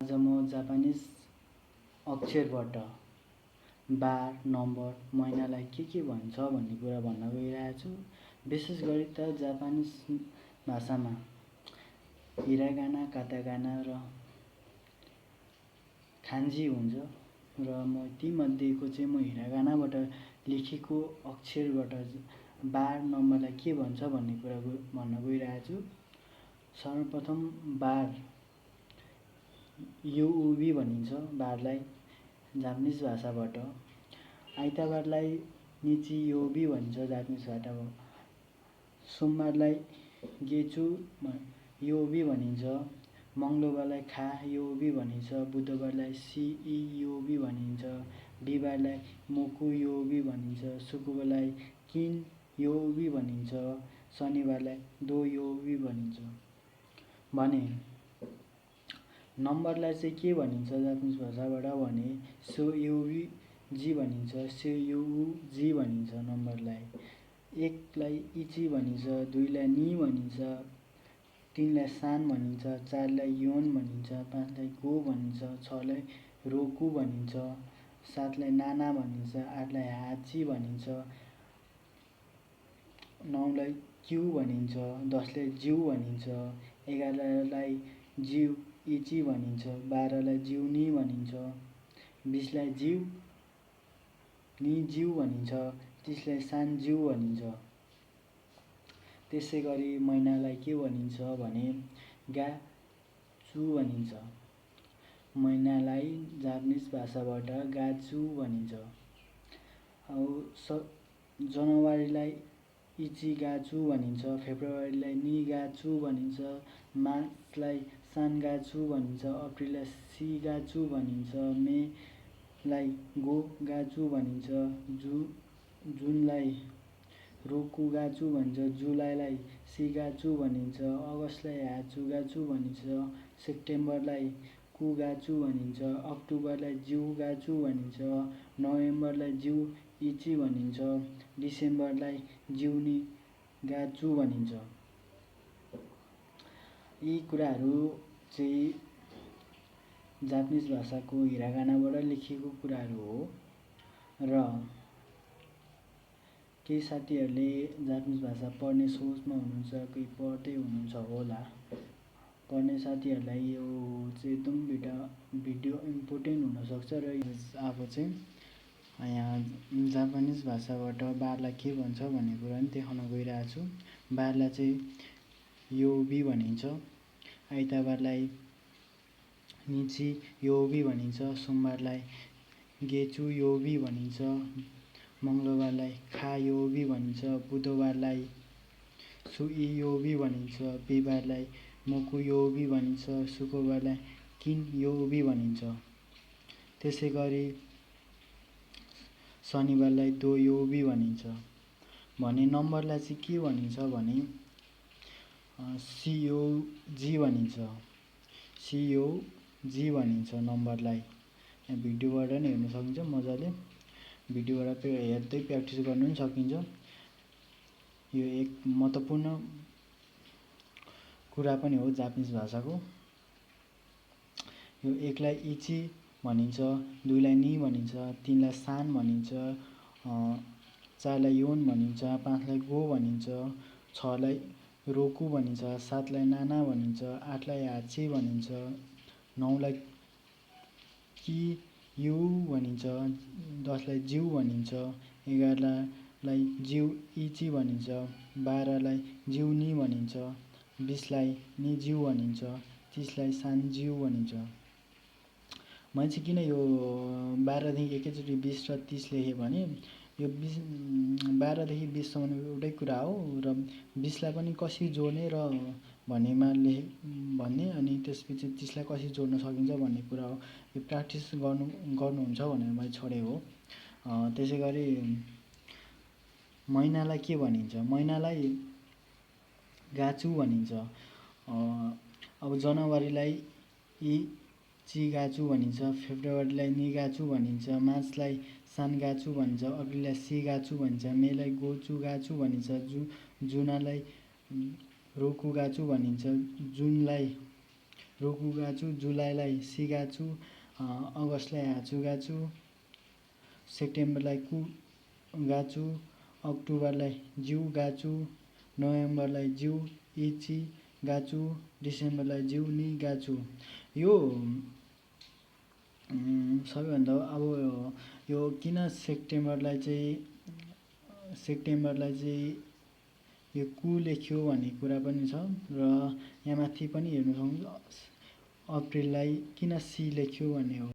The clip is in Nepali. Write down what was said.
आज म जापानिज अक्षरबाट बार, नम्बर, महिनालाई के भन्छ भन्ने कुरा भन्न गइरहेको छु। विशेष गरी त जापानिज भाषामा हिरागाना, कातागाना र खान्जी हुन्छ र म तीमध्येको चाहिँ म हिरागानाबाट लेखेको अक्षरबाट बार, नम्बरलाई के भन्छ भन्ने कुरा भन्न गइरहेको छु। सर्वप्रथम बार, युउबी भनिन्छ बारलाई जापानिज भाषाबाट। आइतबारलाई निचियोबी भनिन्छ जापानिज भाषाबाट। सोमबारलाई गेचु योबी भनिन्छ। मङ्गलबारलाई खा योबी भनिन्छ। बुधबारलाई सिइयोबी भनिन्छ। बिहिबारलाई मोकु योबी भनिन्छ। शुक्रबारलाई किन योबी भनिन्छ। शनिबारलाई दो योबी भनिन्छ। भने नम्बरलाई चाहिँ के भनिन्छ जापानिज भाषाबाट भने सोयोबी जी भनिन्छ। सोयुजी भनिन्छ नम्बरलाई। एकलाई इची भनिन्छ, दुईलाई नि भनिन्छ, तीनलाई सान भनिन्छ, चारलाई योन भनिन्छ, पाँचलाई गो भनिन्छ, छलाई रोकु भनिन्छ, सातलाई नाना भनिन्छ, आठलाई हाची भनिन्छ, नौलाई क्यु भनिन्छ, 10लाई जिउ भनिन्छ, 11लाई जिउ इची भनिन्छ, 12लाई जिउ नि भनिन्छ, 20लाई जिउ नि जिउ भनिन्छ, 30लाई सान जिउ भनिन्छ। त्यसै गरी महिनालाई के भनिन्छ भने गा चु भनिन्छ। महिनालाई जापानिज भाषाबाट गाचु भनिन्छ। अब जनवरीलाई इचिगाचु भनिन्छ। फेब्रुअरीलाई निगाचु भनिन्छ। मार्चलाई सानगाचु भनिन्छ। अप्रिललाई सिगाचु भनिन्छ। मेलाई गोगाचु भनिन्छ। जुनलाई रोकुगाचु भनिन्छ। जुलाईलाई सिगाचु भनिन्छ। अगस्तलाई हाचुगाचु भनिन्छ। सेप्टेम्बरलाई कुगाचु भनिन्छ। अक्टोबरलाई जिउगाचु भनिन्छ। नोभेम्बरलाई जिउ इची भनिन्छ। डिसेम्बरलाई जिउनि गाचु भनिन्छ। यी कुराहरू चाहिँ जापानिज भाषाको हिरागानाबाट लेखिएको कुराहरू हो र केही साथीहरूले जापानिज भाषा पढ्ने सोचमा हुनुहुन्छ, कोही पढ्दै हुनुहुन्छ होला। पढ्ने साथीहरूलाई यो चाहिँ एकदम भिडियो इम्पोर्टेन्ट हुनसक्छ र अब चाहिँ यहाँ जापानिज भाषाबाट बारलाई के भन्छ भन्ने कुरा पनि देखाउन गइरहेको छु। बारलाई चाहिँ योबी भनिन्छ। आइतबारलाई निची योबी भनिन्छ। सोमबारलाई गेचु योबी भनिन्छ। मङ्गलबारलाई खा योबी भनिन्छ। बुधबारलाई सुई योबी भनिन्छ। बिहिबारलाई मोकु योबी भनिन्छ। शुक्रबारलाई किन योबी भनिन्छ। त्यसै गरी शनिबारलाई दो योबी भनिन्छ। भने नम्बरलाई चाहिँ के भनिन्छ भने सिओजी भनिन्छ। सिओजी भनिन्छ नम्बरलाई। यहाँ भिडियोबाट नि हेर्न सकिन्छ मजाले। भिडियोबाट हेर्दै प्र्याक्टिस गर्नु पनि सकिन्छ। यो एक महत्त्वपूर्ण कुरा पनि हो जापानिज भाषाको। यो एकलाई इची भनिन्छ, दुईलाई नि भनिन्छ, तीनलाई सान भनिन्छ, चारलाई योन भनिन्छ, पाँचलाई गो भनिन्छ, छलाई रोकु भनिन्छ, सातलाई नाना भनिन्छ, आठलाई हाची भनिन्छ, नौलाई कियु भनिन्छ, 10लाई जिउ भनिन्छ, 11लाई जिउ इची भनिन्छ, 12लाई जिउ नि भनिन्छ, 20लाई नि जिउ भनिन्छ, 30लाई सान जिउ भनिन्छ। मैले चाहिँ किन यो 12देखि एकैचोटि 20 र 30 लेखेँ भने यो 12देखि 20सम्म एउटै कुरा हो र 20लाई पनि कसरी जोड्ने र भन्ने अनि त्यसपछि 30लाई कसरी जोड्न सकिन्छ भन्ने कुरा हो। यो प्र्याक्टिस गर्नुहुन्छ भनेर मैले छोडेको हो। त्यसै गरी महिनालाई के भनिन्छ? महिनालाई गाचु भनिन्छ। अब जनवरीलाई इचिगाचु भनिन्छ। फेब्रुअरीलाई निगाचु भनिन्छ। मार्चलाई सानगाचु भनिन्छ। अप्रिललाई सिगाचु भनिन्छ। मेलाई गोचुगाचु भनिन्छ। जुनलाई रोकुगाचु भनिन्छ। जुनलाई रोकु गाछु, जुलाईलाई सी गाछु, अगस्तलाई हाचु गाछु, सेप्टेम्बरलाई कु गाछु, अक्टोबरलाई जिउ गाछु, नोभेम्बरलाई जिउ इची गाछु, डिसेम्बरलाई जिउ नि गाछु। यो सबैभन्दा अब यो किन सेप्टेम्बरलाई चाहिँ यो कु लेख्यो भन्ने कुरा पनि छ र यहाँ माथि पनि हेर्न सक्नुहुन्छ अप्रिललाई किन सी लेख्यो भन्ने हो।